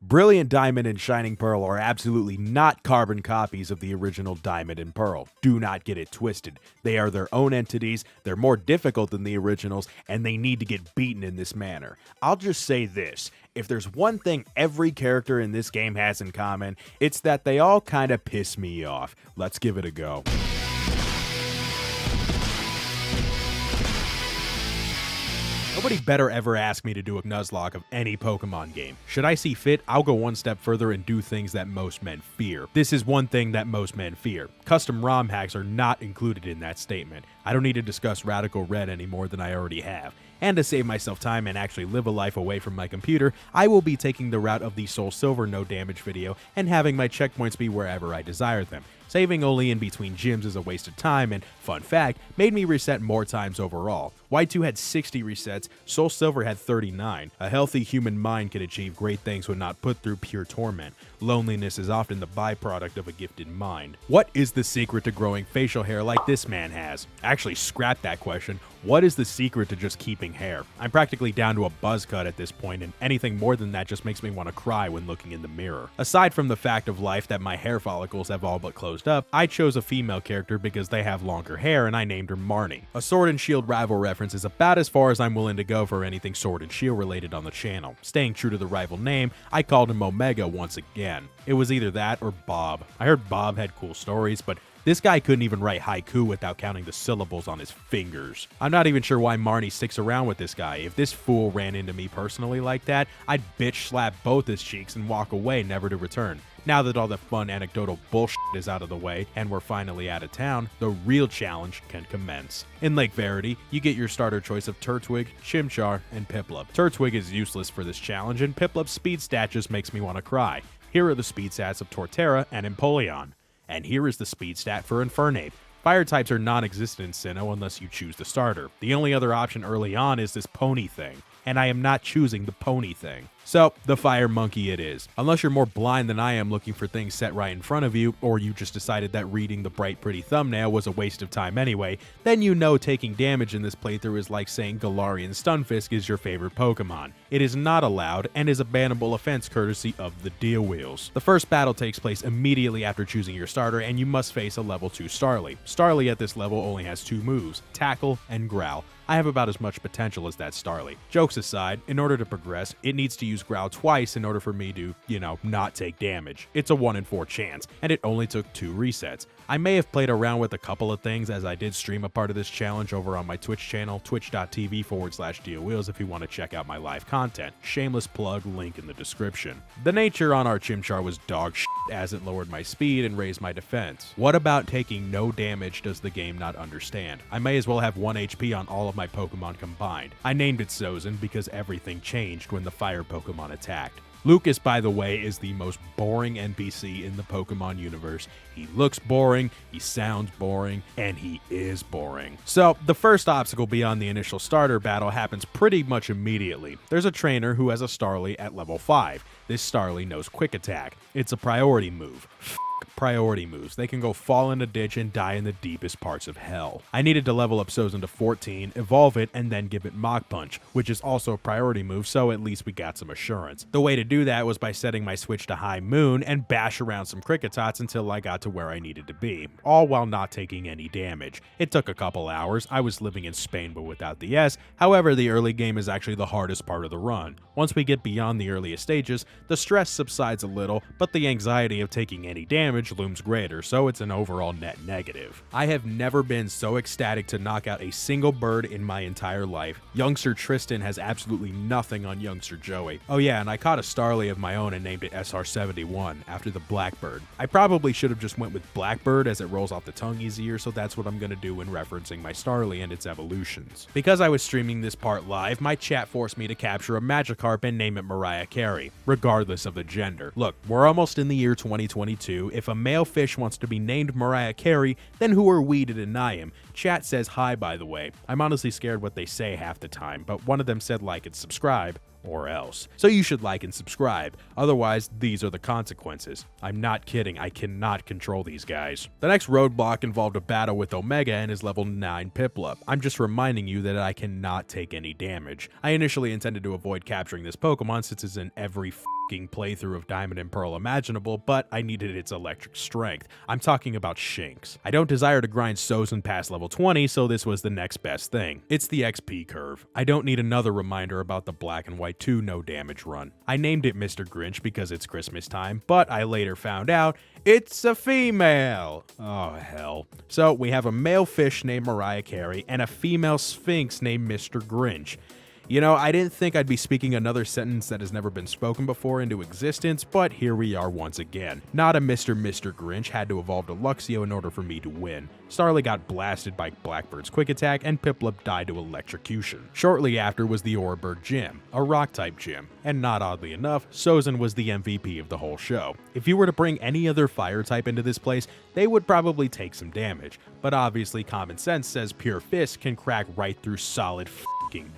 Brilliant Diamond and Shining Pearl are absolutely not carbon copies of the original Diamond and Pearl. Do not get it twisted. They are their own entities, they're more difficult than the originals, and they need to get beaten in this manner. I'll just say this. If there's one thing every character in this game has in common, it's that they all kinda piss me off. Let's give it a go. Nobody better ever ask me to do a Nuzlocke of any Pokemon game. Should I see fit, I'll go one step further and do things that most men fear. This is one thing that most men fear. Custom ROM hacks are not included in that statement. I don't need to discuss Radical Red any more than I already have. And to save myself time and actually live a life away from my computer, I will be taking the route of the Soul Silver no damage video and having my checkpoints be wherever I desire them. Saving only in between gyms is a waste of time and, fun fact, made me reset more times overall. Y2 had 60 resets, Soul Silver had 39. A healthy human mind can achieve great things when not put through pure torment. Loneliness is often the byproduct of a gifted mind. What is the secret to growing facial hair like this man has? Actually, scrap that question. What is the secret to just keeping hair? I'm practically down to a buzz cut at this point, and anything more than that just makes me want to cry when looking in the mirror. Aside from the fact of life that my hair follicles have all but closed up, I chose a female character because they have longer hair and I named her Marnie. A Sword and Shield rival reference is about as far as I'm willing to go for anything Sword and Shield related on the channel. Staying true to the rival name, I called him Omega once again. It was either that or Bob. I heard Bob had cool stories, but this guy couldn't even write haiku without counting the syllables on his fingers. I'm not even sure why Marnie sticks around with this guy. If this fool ran into me personally like that, I'd bitch slap both his cheeks and walk away, never to return. Now that all the fun anecdotal bullshit is out of the way and we're finally out of town, the real challenge can commence. In Lake Verity, you get your starter choice of Turtwig, Chimchar, and Piplup. Turtwig is useless for this challenge, and Piplup's speed stat just makes me want to cry. Here are the speed stats of Torterra and Empoleon. And here is the speed stat for Infernape. Fire types are non-existent in Sinnoh unless you choose the starter. The only other option early on is this pony thing, and I am not choosing the pony thing. So, the Fire Monkey it is. Unless you're more blind than I am looking for things set right in front of you, or you just decided that reading the bright pretty thumbnail was a waste of time anyway, then you know taking damage in this playthrough is like saying Galarian Stunfisk is your favorite Pokemon. It is not allowed, and is a bannable offense courtesy of the Deelwheels. The first battle takes place immediately after choosing your starter, and you must face a level 2 Starly. Starly at this level only has 2 moves, Tackle and Growl. I have about as much potential as that Starly. Jokes aside, in order to progress, it needs to use Growl twice in order for me to, not take damage. It's a 1 in 4 chance, and it only took 2 resets. I may have played around with a couple of things as I did stream a part of this challenge over on my Twitch channel, twitch.tv/Deelwheels if you want to check out my live content. Shameless plug, link in the description. The nature on our Chimchar was dog shit as it lowered my speed and raised my defense. What about taking no damage does the game not understand? I may as well have 1 HP on all of my Pokemon combined. I named it Sozin because everything changed when the fire Pokemon attacked. Lucas, by the way, is the most boring NPC in the Pokemon universe. He looks boring, he sounds boring, and he is boring. So, the first obstacle beyond the initial starter battle happens pretty much immediately. There's a trainer who has a Starly at level 5. This Starly knows Quick Attack. It's a priority move. Priority moves. They can go fall in a ditch and die in the deepest parts of hell. I needed to level up Sozin to 14, evolve it, and then give it Mach Punch, which is also a priority move, so at least we got some assurance. The way to do that was by setting my switch to High Moon and bash around some Cricketots until I got to where I needed to be, all while not taking any damage. It took a couple hours. I was living in Spain but without the S. However, the early game is actually the hardest part of the run. Once we get beyond the earliest stages, the stress subsides a little, but the anxiety of taking any damage looms greater, so it's an overall net negative. I have never been so ecstatic to knock out a single bird in my entire life. Youngster Tristan has absolutely nothing on youngster Joey. Oh yeah, and I caught a Starly of my own and named it SR71 after the Blackbird. I probably should have just went with Blackbird as it rolls off the tongue easier, so that's what I'm gonna do when referencing my Starly and its evolutions. Because I was streaming this part live, my chat forced me to capture a Magikarp and name it Mariah Carey, regardless of the gender. Look, we're almost in the year 2022. If a male fish wants to be named Mariah Carey, then who are we to deny him? Chat says hi, by the way. I'm honestly scared what they say half the time, but one of them said like and subscribe. or else. So you should like and subscribe, otherwise these are the consequences. I'm not kidding, I cannot control these guys. The next roadblock involved a battle with Omega and his level 9 Piplup. I'm just reminding you that I cannot take any damage. I initially intended to avoid capturing this Pokemon since it's in every playthrough of Diamond and Pearl imaginable, but I needed its electric strength. I'm talking about Shinx. I don't desire to grind Sozin past level 20, so this was the next best thing. It's the XP curve. I don't need another reminder about the Black and White 2 no damage run. I named it Mr. Grinch because it's Christmas time, but I later found out it's a female. Oh hell. So we have a male fish named Mariah Carey and a female Sphinx named Mr. Grinch. You know, I didn't think I'd be speaking another sentence that has never been spoken before into existence, but here we are once again. Not a Mr. Grinch had to evolve to Luxio in order for me to win. Starly got blasted by Blackbird's quick attack, and Piplup died to electrocution. Shortly after was the Orbird gym, a rock-type gym, and not oddly enough, Sozin was the MVP of the whole show. If you were to bring any other fire type into this place, they would probably take some damage, but obviously common sense says Pure Fist can crack right through solid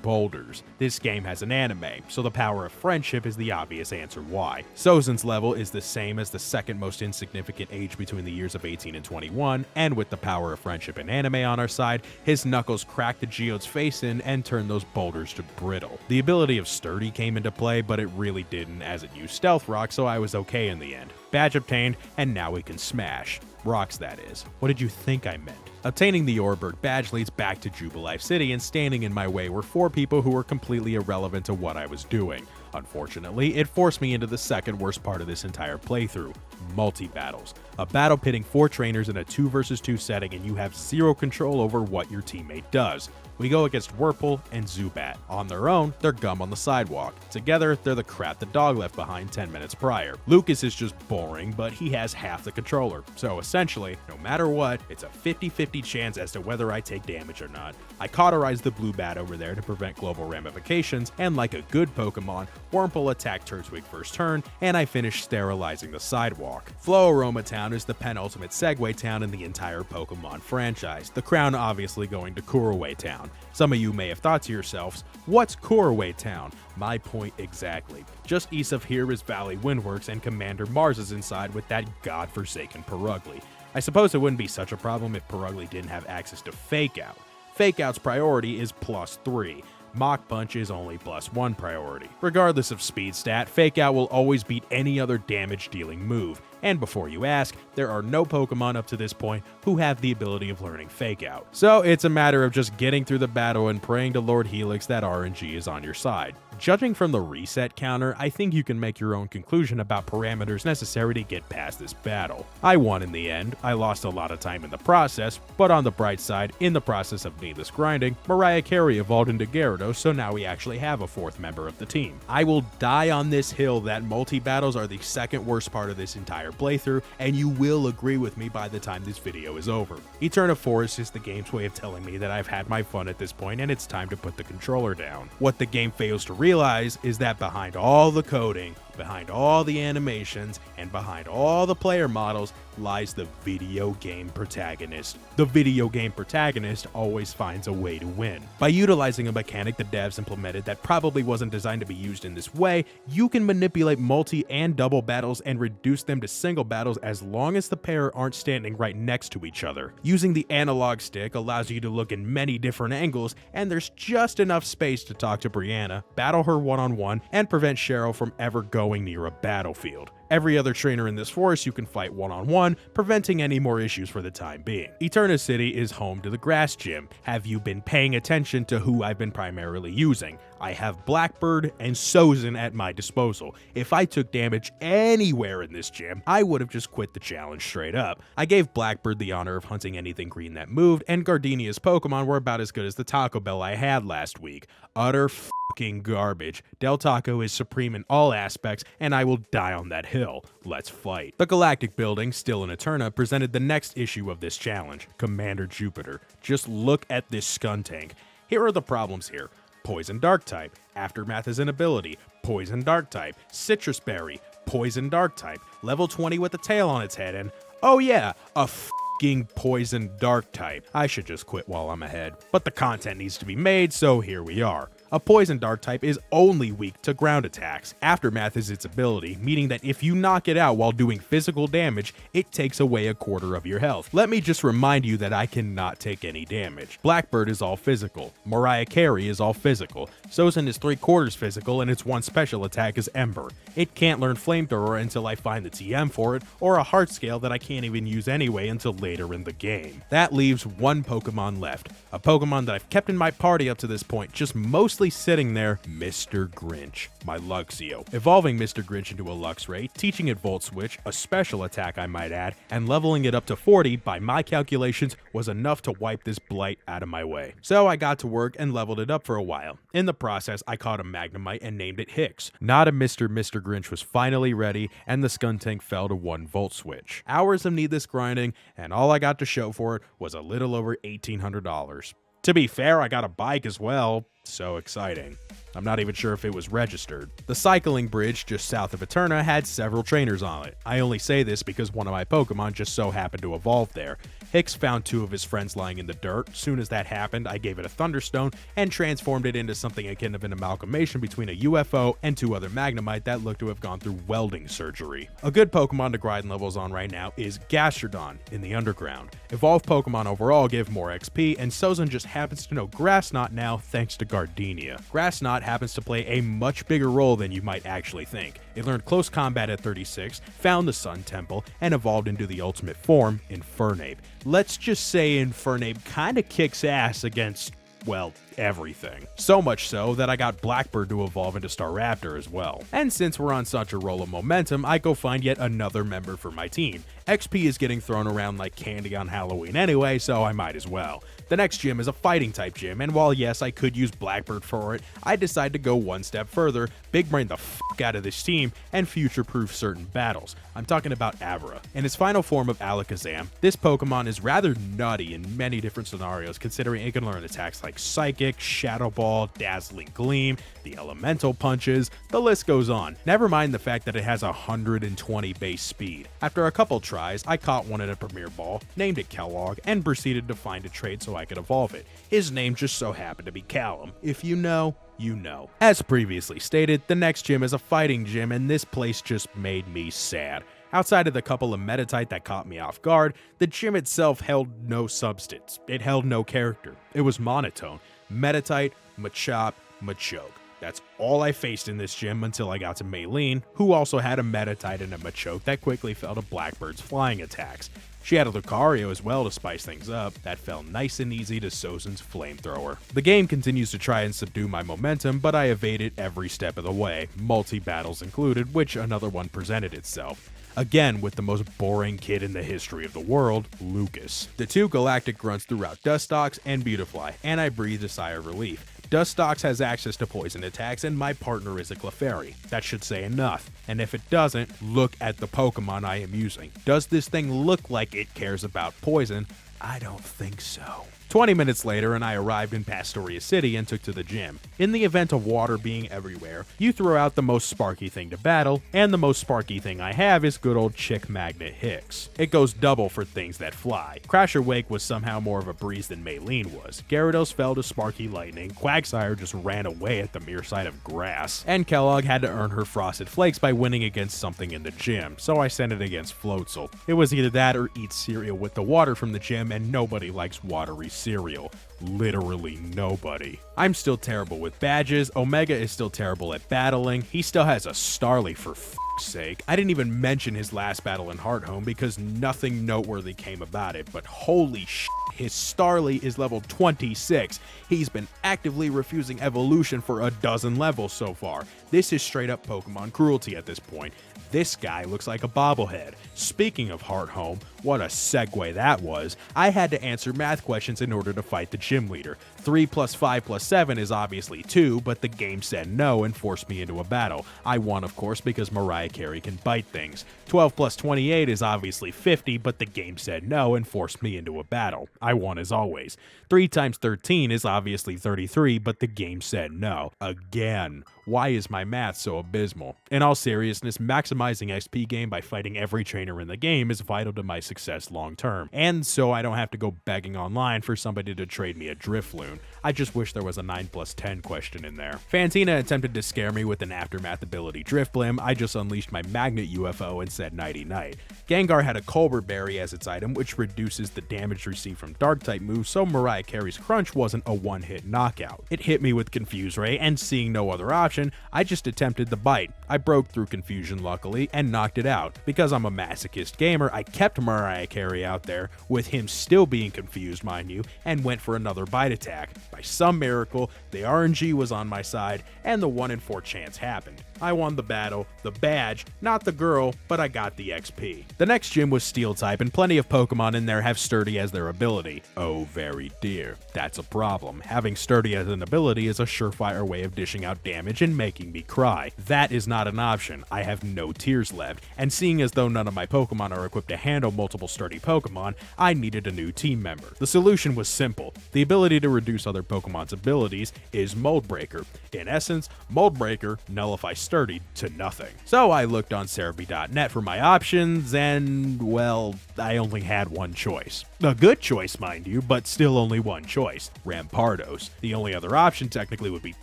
boulders. This game has an anime, so the power of friendship is the obvious answer why. Sozin's level is the same as the second most insignificant age between the years of 18 and 21, and with the power of friendship and anime on our side, his knuckles cracked the Geode's face in and turned those boulders to brittle. The ability of Sturdy came into play, but it really didn't as it used Stealth Rock, so I was okay in the end. Badge obtained, and now we can smash. Rocks, that is. What did you think I meant? Obtaining the Orbird badge leads back to Jubilife City, and standing in my way were 4 people who were completely irrelevant to what I was doing. Unfortunately, it forced me into the second worst part of this entire playthrough, multi-battles. A battle pitting 4 trainers in a 2 versus 2 setting, and you have zero control over what your teammate does. We go against Whirlpool and Zubat. On their own, they're gum on the sidewalk. Together, they're the crap the dog left behind 10 minutes prior. Lucas is just boring, but he has half the controller. So essentially, no matter what, it's a 50-50 chance as to whether I take damage or not. I cauterized the blue bat over there to prevent global ramifications, and like a good Pokemon, Wurmple attacked Turtwig first turn, and I finished sterilizing the sidewalk. Floaroma Town is the penultimate Segway town in the entire Pokemon franchise, the crown obviously going to Kuraway Town. Some of you may have thought to yourselves, what's Kuraway Town? My point exactly. Just east of here is Valley Windworks, and Commander Mars is inside with that godforsaken Perugly. I suppose it wouldn't be such a problem if Perugly didn't have access to Fake Out. Fake Out's priority is +3. Mach Punch is only +1 priority. Regardless of speed stat, Fake Out will always beat any other damage dealing move. And before you ask, there are no Pokemon up to this point who have the ability of learning Fake Out. So it's a matter of just getting through the battle and praying to Lord Helix that RNG is on your side. Judging from the reset counter, I think you can make your own conclusion about parameters necessary to get past this battle. I won in the end, I lost a lot of time in the process, but on the bright side, in the process of needless grinding, Mariah Carey evolved into Gyarados, so now we actually have a 4th member of the team. I will die on this hill that multi-battles are the second worst part of this entire playthrough, and you will agree with me by the time this video is over. Eterna Forest is the game's way of telling me that I've had my fun at this point and it's time to put the controller down. What the game fails to realize is that behind all the coding, behind all the animations, and behind all the player models lies the video game protagonist. The video game protagonist always finds a way to win. By utilizing a mechanic the devs implemented that probably wasn't designed to be used in this way, you can manipulate multi and double battles and reduce them to single battles as long as the pair aren't standing right next to each other. Using the analog stick allows you to look in many different angles, and there's just enough space to talk to Brianna, battle her one-on-one, and prevent Cheryl from ever going near a battlefield. Every other trainer in this forest you can fight one-on-one, preventing any more issues for the time being. Eterna City is home to the Grass Gym. Have you been paying attention to who I've been primarily using? I have Blackbird and Sozin at my disposal. If I took damage anywhere in this gym, I would have just quit the challenge straight up. I gave Blackbird the honor of hunting anything green that moved, and Gardenia's Pokemon were about as good as the Taco Bell I had last week. Utter fucking garbage. Del Taco is supreme in all aspects, and I will die on that hill. Let's fight. The Galactic Building, still in Eterna, presented the next issue of this challenge, Commander Jupiter. Just look at this Skuntank. Here are the problems here. Poison Dark type, Aftermath is an ability, Poison Dark type, Citrus Berry, Poison Dark type, level 20 with a tail on its head, and oh yeah, a f***ing Poison Dark type. I should just quit while I'm ahead, but the content needs to be made, so here we are. A poison dart type is only weak to ground attacks. Aftermath is its ability, meaning that if you knock it out while doing physical damage, it takes away a quarter of your health. Let me just remind you that I cannot take any damage. Blackbird is all physical. Mariah Carey is all physical. Sozin is 3/4 physical, and its one special attack is Ember. It can't learn Flamethrower until I find the TM for it, or a heart scale that I can't even use anyway until later in the game. That leaves one Pokemon left. A Pokemon that I've kept in my party up to this point, just mostly sitting there, Mr. Grinch, my Luxio. Evolving Mr. Grinch into a Luxray, teaching it Volt Switch, a special attack I might add, and leveling it up to 40 by my calculations was enough to wipe this blight out of my way. So I got to work and leveled it up for a while. In the process, I caught a Magnemite and named it Hicks. Not a Mr. Grinch was finally ready, and the Skuntank fell to 1 Volt Switch. Hours of needless grinding, and all I got to show for it was a little over $1,800. To be fair, I got a bike as well. So exciting. I'm not even sure if it was registered. The cycling bridge just south of Eterna had several trainers on it. I only say this because one of my Pokemon just so happened to evolve there. Hicks found 2 of his friends lying in the dirt. Soon as that happened, I gave it a Thunderstone and transformed it into something akin of an amalgamation between a UFO and 2 other Magnemite that looked to have gone through welding surgery. A good Pokemon to grind levels on right now is Gastrodon in the underground. Evolved Pokemon overall give more XP, and Sozin just happens to know Grass Knot now thanks to Gardenia. Grass Knot happens to play a much bigger role than you might actually think. It learned close combat at 36, found the Sun Temple, and evolved into the ultimate form, Infernape. Let's just say Infernape kinda kicks ass against, well, everything. So much so that I got Blackbird to evolve into Staraptor as well. And since we're on such a roll of momentum, I go find yet another member for my team. XP is getting thrown around like candy on Halloween anyway, so I might as well. The next gym is a fighting type gym, and while yes, I could use Blackbird for it, I decide to go one step further, big brain the f out of this team, and future-proof certain battles. I'm talking about Avra. In its final form of Alakazam, this Pokemon is rather nutty in many different scenarios, considering it can learn attacks like Psychic, Shadow Ball, Dazzling Gleam, the Elemental Punches, the list goes on. Never mind the fact that it has 120 base speed. After a couple tries, I caught one at a Premier Ball, named it Kellogg, and proceeded to find a trade so I could evolve it. His name just so happened to be Callum. If you know, you know. As previously stated, the next gym is a fighting gym, and this place just made me sad. Outside of the couple of Meditite that caught me off guard, the gym itself held no substance. It held no character. It was monotone. Meditite, Machop, Machoke. That's all I faced in this gym until I got to Maylene, who also had a Meditite and a Machoke that quickly fell to Blackbird's flying attacks. She had a Lucario as well to spice things up, that fell nice and easy to Sozin's Flamethrower. The game continues to try and subdue my momentum, but I evade it every step of the way, multi-battles included, which another one presented itself. Again with the most boring kid in the history of the world, Lucas. The 2 Galactic Grunts threw out Dustox and Beautifly, and I breathed a sigh of relief. Dustox has access to poison attacks, and my partner is a Clefairy. That should say enough. And if it doesn't, look at the Pokemon I am using. Does this thing look like it cares about poison? I don't think so. 20 minutes later, and I arrived in Pastoria City and took to the gym. In the event of water being everywhere, you throw out the most sparky thing to battle, and the most sparky thing I have is good old Chick Magnet Hicks. It goes double for things that fly. Crasher Wake was somehow more of a breeze than Maylene was. Gyarados fell to Sparky Lightning, Quagsire just ran away at the mere sight of grass, and Kellogg had to earn her Frosted Flakes by winning against something in the gym, so I sent it against Floatzel. It was either that or eat cereal with the water from the gym, and nobody likes watery cereal. Literally nobody. I'm still terrible with badges, Omega is still terrible at battling, he still has a Starly for f***'s sake. I didn't even mention his last battle in Hearthome because nothing noteworthy came about it, but holy shit, his Starly is level 26. He's been actively refusing evolution for a dozen levels so far. This is straight up Pokemon cruelty at this point. This guy looks like a bobblehead. Speaking of Hearthome, what a segue that was. I had to answer math questions in order to fight the gym leader. 3 plus 5 plus 7 is obviously 2, but the game said no and forced me into a battle. I won, of course, because Mariah Carey can bite things. 12 plus 28 is obviously 50, but the game said no and forced me into a battle. I won as always. 3 times 13 is obviously 33, but the game said no. Again. Why is my math so abysmal? In all seriousness, maximizing XP gain by fighting every trainer in the game is vital to my success long term, and so I don't have to go begging online for somebody to trade me a Drifloon. I just wish there was a 9+10 question in there. Fantina attempted to scare me with an Aftermath ability Drift Blim. I just unleashed my Magnet UFO and said nighty night. Gengar had a Colbert Berry as its item, which reduces the damage received from dark type moves, so Mariah Carey's Crunch wasn't a one-hit knockout. It hit me with Confuse Ray, and seeing no other option, I just attempted the bite. I broke through confusion luckily and knocked it out. Because I'm a masochist gamer, I kept Mariah Carey out there, with him still being confused mind you, and went for another bite attack. By some miracle, the RNG was on my side, and the 1 in 4 chance happened. I won the battle, the badge, not the girl, but I got the XP. The next gym was Steel type, and plenty of Pokemon in there have Sturdy as their ability. Oh, very dear. That's a problem. Having Sturdy as an ability is a surefire way of dishing out damage and making me cry. That is not an option. I have no tears left, and seeing as though none of my Pokemon are equipped to handle multiple Sturdy Pokemon, I needed a new team member. The solution was simple. The ability to reduce other Pokemon's abilities is Mold Breaker. In essence, Mold Breaker nullifies Sturdy to nothing. So I looked on Cerebi.net for my options, and, well, I only had one choice. A good choice, mind you, but still only one choice. Rampardos. The only other option technically would be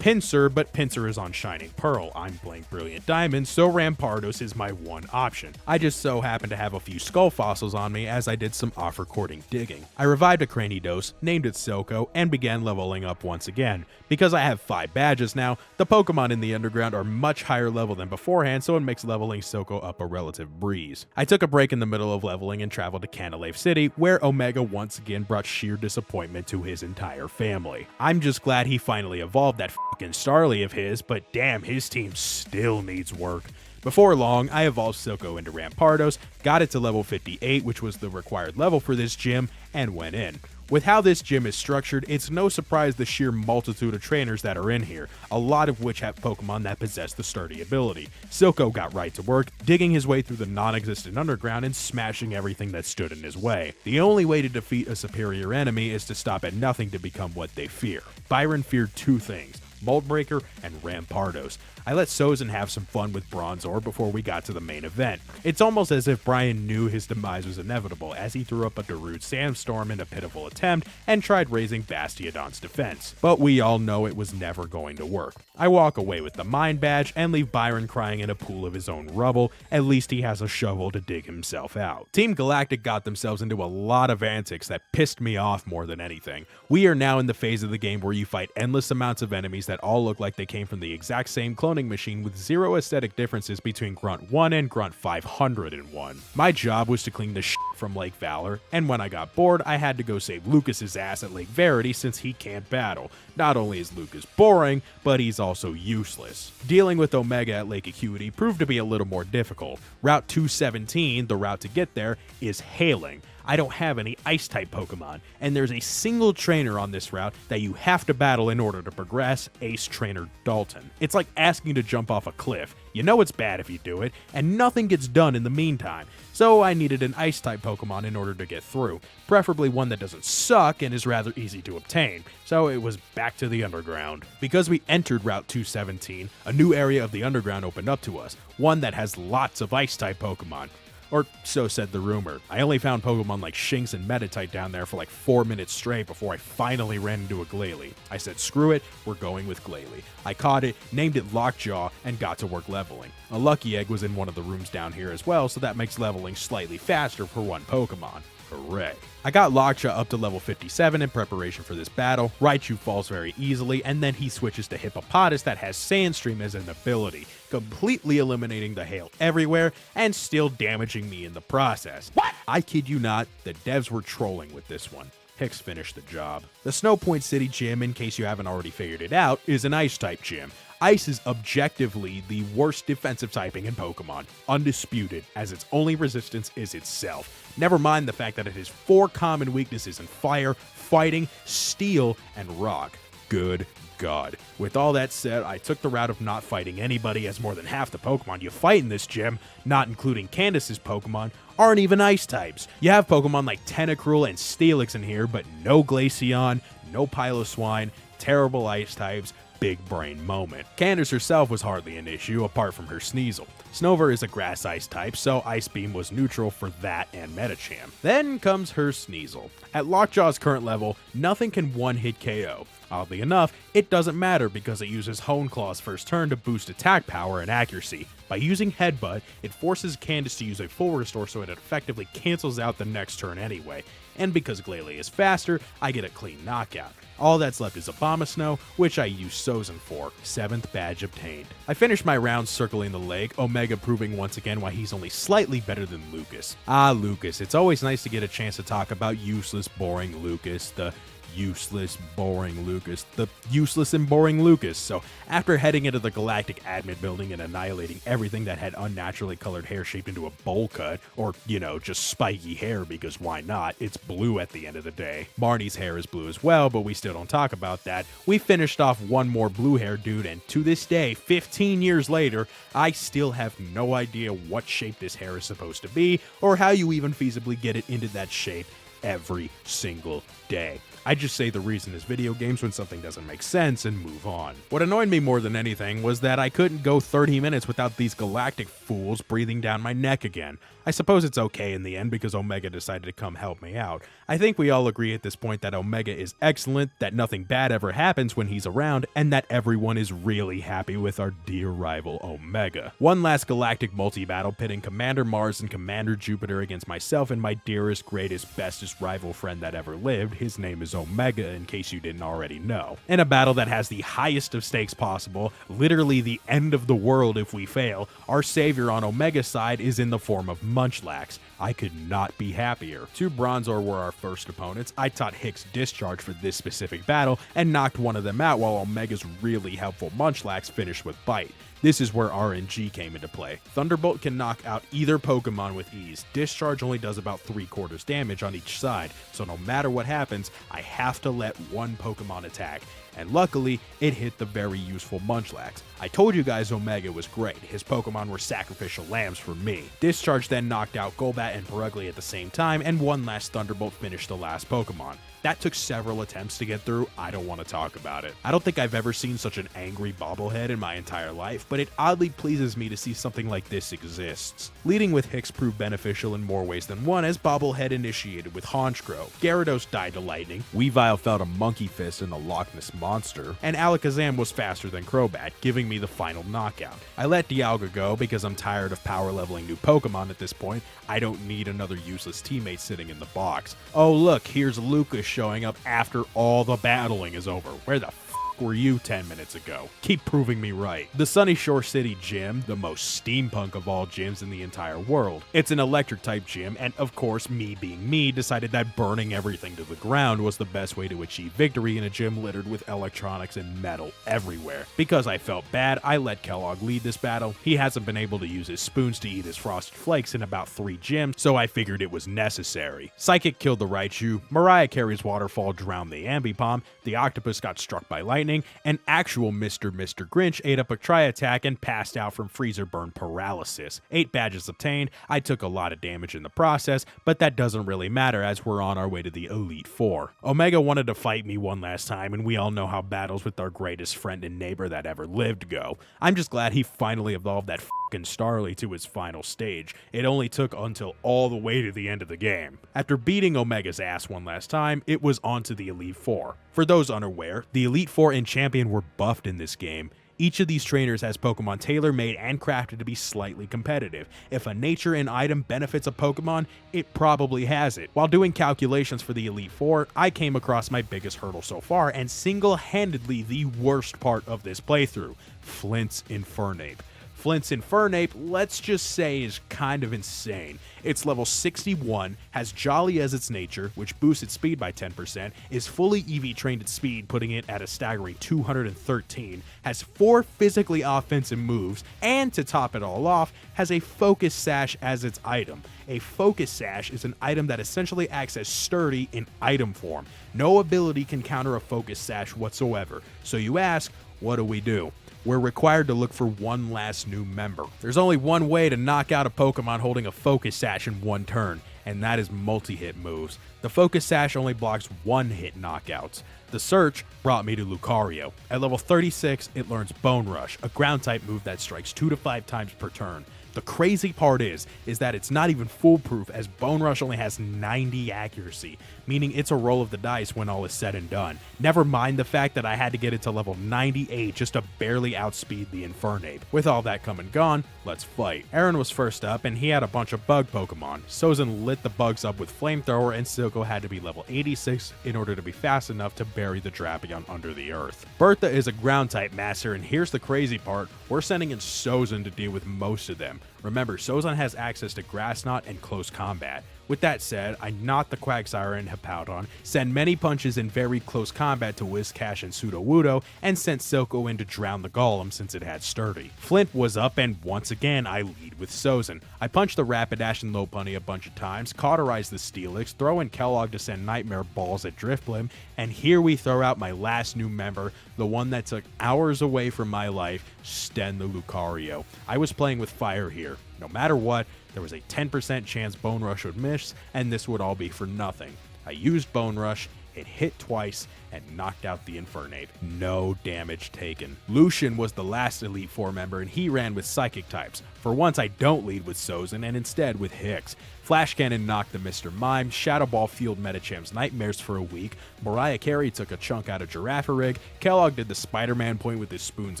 Pinsir, but Pinsir is on Shining Pearl. I'm playing Brilliant Diamond, so Rampardos is my one option. I just so happened to have a few skull fossils on me as I did some off-recording digging. I revived a Cranidos, named it Silco, and began leveling up once again. Because I have 5 badges now, the Pokemon in the underground are much higher level than beforehand, so it makes leveling Silco up a relative breeze. I took a break in the middle of leveling and traveled to Canalave City, where Omega once again brought sheer disappointment to his entire family. I'm just glad he finally evolved that fucking Starly of his, but damn, his team still needs work. Before long, I evolved Silco into Rampardos, got it to level 58, which was the required level for this gym, and went in. With how this gym is structured, it's no surprise the sheer multitude of trainers that are in here, a lot of which have Pokemon that possess the Sturdy ability. Silco got right to work, digging his way through the non-existent underground and smashing everything that stood in his way. The only way to defeat a superior enemy is to stop at nothing to become what they fear. Byron feared 2 things: Mold Breaker and Rampardos. I let Sozin have some fun with Bronzor before we got to the main event. It's almost as if Brian knew his demise was inevitable as he threw up a Darude Sandstorm in a pitiful attempt and tried raising Bastiodon's defense. But we all know it was never going to work. I walk away with the Mind Badge and leave Byron crying in a pool of his own rubble. At least he has a shovel to dig himself out. Team Galactic got themselves into a lot of antics that pissed me off more than anything. We are now in the phase of the game where you fight endless amounts of enemies that all look like they came from the exact same cloning machine with 0 aesthetic differences between Grunt 1 and Grunt 501. My job was to clean the shit from Lake Valor, and when I got bored, I had to go save Lucas's ass at Lake Verity since he can't battle. Not only is Lucas boring, but he's also useless. Dealing with Omega at Lake Acuity proved to be a little more difficult. Route 217, the route to get there, is hailing. I don't have any Ice-type Pokemon, and there's a single trainer on this route that you have to battle in order to progress, Ace Trainer Dalton. It's like asking to jump off a cliff. You know it's bad if you do it, and nothing gets done in the meantime. So I needed an Ice-type Pokemon in order to get through, preferably one that doesn't suck and is rather easy to obtain. So it was back to the underground. Because we entered Route 217, a new area of the underground opened up to us, one that has lots of Ice-type Pokemon. Or so said the rumor. I only found Pokemon like Shinx and Meditite down there for like 4 minutes straight before I finally ran into a Glalie. I said screw it, we're going with Glalie. I caught it, named it Lockjaw, and got to work leveling. A Lucky Egg was in one of the rooms down here as well, so that makes leveling slightly faster for one Pokemon. Hooray. I got Lockjaw up to level 57 in preparation for this battle. Raichu falls very easily, and then he switches to Hippopotas that has Sandstream as an ability, completely eliminating the hail everywhere and still damaging me in the process. What? I kid you not, the devs were trolling with this one. Hicks finished the job. The Snow Point City gym, in case you haven't already figured it out, is an Ice-type gym. Ice is objectively the worst defensive typing in Pokemon, undisputed, as its only resistance is itself. Never mind the fact that it has 4 common weaknesses in Fire, Fighting, Steel, and Rock. Good God. With all that said, I took the route of not fighting anybody, as more than half the Pokemon you fight in this gym, not including Candace's Pokemon, aren't even Ice types. You have Pokemon like Tentacruel and Steelix in here, but no Glaceon, no Piloswine, terrible Ice types, big brain moment. Candace herself was hardly an issue apart from her Sneasel. Snover is a grass ice type, so Ice Beam was neutral for that and Medicham. Then comes her Sneasel. At Lockjaw's current level, nothing can one-hit KO. Oddly enough, it doesn't matter because it uses Hone Claw's first turn to boost attack power and accuracy. By using Headbutt, it forces Candace to use a full restore so it effectively cancels out the next turn anyway. And because Glalie is faster, I get a clean knockout. All that's left is Abomasnow, which I use Sozin for. 7th badge obtained. I finished my round circling the lake, Omega proving once again why he's only slightly better than Lucas. Lucas. It's always nice to get a chance to talk about useless, boring Lucas, the useless, boring Lucas, the useless and boring Lucas. So after heading into the Galactic Admin building and annihilating everything that had unnaturally colored hair shaped into a bowl cut, or, you know, just spiky hair because why not? It's blue at the end of the day. Barney's hair is blue as well, but we still don't talk about that. We finished off one more blue hair dude, and to this day, 15 years later, I still have no idea what shape this hair is supposed to be, or how you even feasibly get it into that shape every single day. I just say the reason is video games when something doesn't make sense and move on. What annoyed me more than anything was that I couldn't go 30 minutes without these galactic fools breathing down my neck again. I suppose it's okay in the end because Omega decided to come help me out. I think we all agree at this point that Omega is excellent, that nothing bad ever happens when he's around, and that everyone is really happy with our dear rival Omega. One last galactic multi-battle pitting Commander Mars and Commander Jupiter against myself and my dearest, greatest, bestest rival friend that ever lived. His name is Omega, in case you didn't already know. In a battle that has the highest of stakes possible, literally the end of the world if we fail, our savior on Omega's side is in the form of Munchlax. I could not be happier. 2 Bronzor were our first opponents. I taught Hicks Discharge for this specific battle and knocked one of them out while Omega's really helpful Munchlax finished with Bite. This is where RNG came into play. Thunderbolt can knock out either Pokemon with ease. Discharge only does about 3/4 damage on each side, so no matter what happens, I have to let one Pokemon attack. And luckily, it hit the very useful Munchlax. I told you guys Omega was great. His Pokemon were sacrificial lambs for me. Discharge then knocked out Golbat and Purugly at the same time, and one last Thunderbolt finished the last Pokemon. That took several attempts to get through. I don't want to talk about it. I don't think I've ever seen such an angry bobblehead in my entire life, but it oddly pleases me to see something like this exists. Leading with Hicks proved beneficial in more ways than one, as bobblehead initiated with Honchkrow. Gyarados died to lightning, Weavile felt a monkey fist in the Loch Ness Monster, and Alakazam was faster than Crobat, giving me the final knockout. I let Dialga go because I'm tired of power leveling new Pokemon at this point. I don't need another useless teammate sitting in the box. Oh look, here's Lucas showing up after all the battling is over. Where the were you 10 minutes ago? Keep proving me right. The Sunny Shore City gym, the most steampunk of all gyms in the entire world. It's an electric type gym, and of course, me being me, decided that burning everything to the ground was the best way to achieve victory in a gym littered with electronics and metal everywhere. Because I felt bad, I let Kellogg lead this battle. He hasn't been able to use his spoons to eat his Frosted Flakes in about 3 gyms, so I figured it was necessary. Psychic killed the Raichu, Mariah Carey's Waterfall drowned the Ambipom, the Octopus got struck by lightning, and actual Mr. Grinch ate up a tri-attack and passed out from freezer burn paralysis. 8 badges obtained. I took a lot of damage in the process, but that doesn't really matter as we're on our way to the Elite Four. Omega wanted to fight me one last time, and we all know how battles with our greatest friend and neighbor that ever lived go. I'm just glad he finally evolved that fucking Starly to his final stage. It only took until all the way to the end of the game. After beating Omega's ass one last time, it was on to the Elite Four. For those unaware, the Elite Four and Champion were buffed in this game. Each of these trainers has Pokemon tailor-made and crafted to be slightly competitive. If a nature and item benefits a Pokemon, it probably has it. While doing calculations for the Elite Four, I came across my biggest hurdle so far and single-handedly the worst part of this playthrough, Flint's Infernape. Flint's Infernape, let's just say, is kind of insane. It's level 61, has Jolly as its nature, which boosts its speed by 10%, is fully EV trained at speed, putting it at a staggering 213, has 4 physically offensive moves, and to top it all off, has a Focus Sash as its item. A Focus Sash is an item that essentially acts as Sturdy in item form. No ability can counter a Focus Sash whatsoever. So you ask, what do? We're required to look for one last new member. There's only one way to knock out a Pokemon holding a Focus Sash in one turn, and that is multi-hit moves. The Focus Sash only blocks one-hit knockouts. The Search brought me to Lucario. At level 36, it learns Bone Rush, a ground-type move that strikes 2 to 5 times per turn. The crazy part is that it's not even foolproof, as Bone Rush only has 90 accuracy, meaning it's a roll of the dice when all is said and done. Never mind the fact that I had to get it to level 98 just to barely outspeed the Infernape. With all that come and gone, let's fight. Aaron was first up, and he had a bunch of bug Pokemon. Sozin lit the bugs up with Flamethrower, and Silco had to be level 86 in order to be fast enough to bury the Drapion under the earth. Bertha is a ground-type master, and here's the crazy part, we're sending in Sozin to deal with most of them. Remember, Sozin has access to Grass Knot and Close Combat. With that said, I knot the Quagsire and Hippowdon, send many punches in very close combat to Whiscash and Sudowoodo, and sent Silco in to drown the Golem since it had Sturdy. Flint was up, and once again I lead with Sozin. I punch the Rapidash and Lopunny a bunch of times, cauterize the Steelix, throw in Kellogg to send Nightmare Balls at Drifblim, and here we throw out my last new member, the one that took hours away from my life, Sten the Lucario. I was playing with fire here. No matter what, there was a 10% chance Bone Rush would miss, and this would all be for nothing. I used Bone Rush, it hit twice, and knocked out the Infernape. No damage taken. Lucian was the last Elite Four member, and he ran with Psychic types. For once, I don't lead with Sozin, and instead with Hicks. Flash Cannon knocked the Mr. Mime, Shadow Ball fueled Metacham's Nightmares for a week, Mariah Carey took a chunk out of Girafarig, Kellogg did the Spider-Man point with his spoons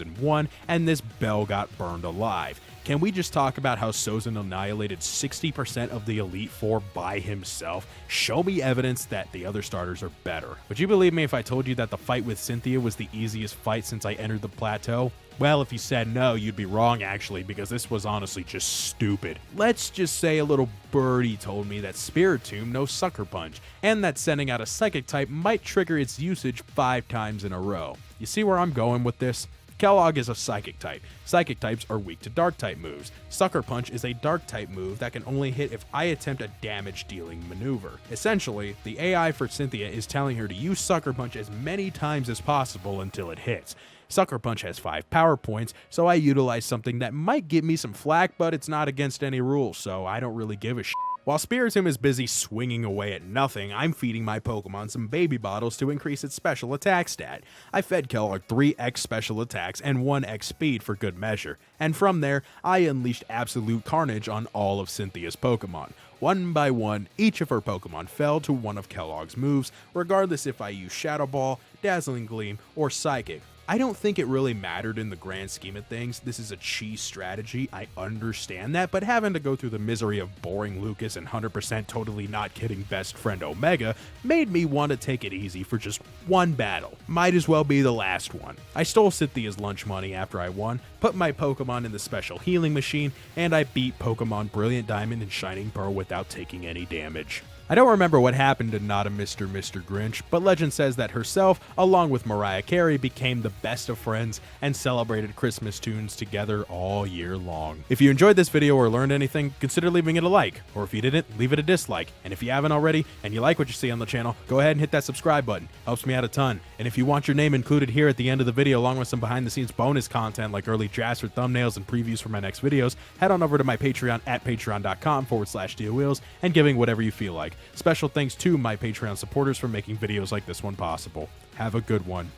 and won, and this Bell got burned alive. Can we just talk about how Sozin annihilated 60% of the Elite Four by himself? Show me evidence that the other starters are better. Would you believe me if I told you that the fight with Cynthia was the easiest fight since I entered the plateau? Well, if you said no, you'd be wrong actually, because this was honestly just stupid. Let's just say a little birdie told me that Spiritomb knows Sucker Punch, and that sending out a Psychic type might trigger its usage 5 times in a row. You see where I'm going with this? Kellogg is a Psychic type. Psychic types are weak to Dark type moves. Sucker Punch is a Dark type move that can only hit if I attempt a damage dealing maneuver. Essentially, the AI for Cynthia is telling her to use Sucker Punch as many times as possible until it hits. Sucker Punch has 5 power points, so I utilize something that might give me some flack, but it's not against any rules, so I don't really give a shit. While Spiritomb is busy swinging away at nothing, I'm feeding my Pokemon some baby bottles to increase its special attack stat. I fed Kellogg 3x special attacks and 1x speed for good measure, and from there, I unleashed absolute carnage on all of Cynthia's Pokemon. One by one, each of her Pokemon fell to one of Kellogg's moves, regardless if I used Shadow Ball, Dazzling Gleam, or Psychic. I don't think it really mattered in the grand scheme of things. This is a cheese strategy, I understand that, but having to go through the misery of boring Lucas and 100% totally not kidding best friend Omega made me want to take it easy for just one battle. Might as well be the last one. I stole Cynthia's lunch money after I won, put my Pokemon in the special healing machine, and I beat Pokemon Brilliant Diamond and Shining Pearl without taking any damage. I don't remember what happened to Not a Mr. Grinch, but legend says that herself, along with Mariah Carey, became the best of friends and celebrated Christmas tunes together all year long. If you enjoyed this video or learned anything, consider leaving it a like, or if you didn't, leave it a dislike. And if you haven't already, and you like what you see on the channel, go ahead and hit that subscribe button. Helps me out a ton. And if you want your name included here at the end of the video, along with some behind the scenes bonus content like early drafts or thumbnails and previews for my next videos, head on over to my Patreon at patreon.com/Deelwheels and giving whatever you feel like. Special thanks to my Patreon supporters for making videos like this one possible. Have a good one.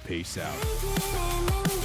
Peace out.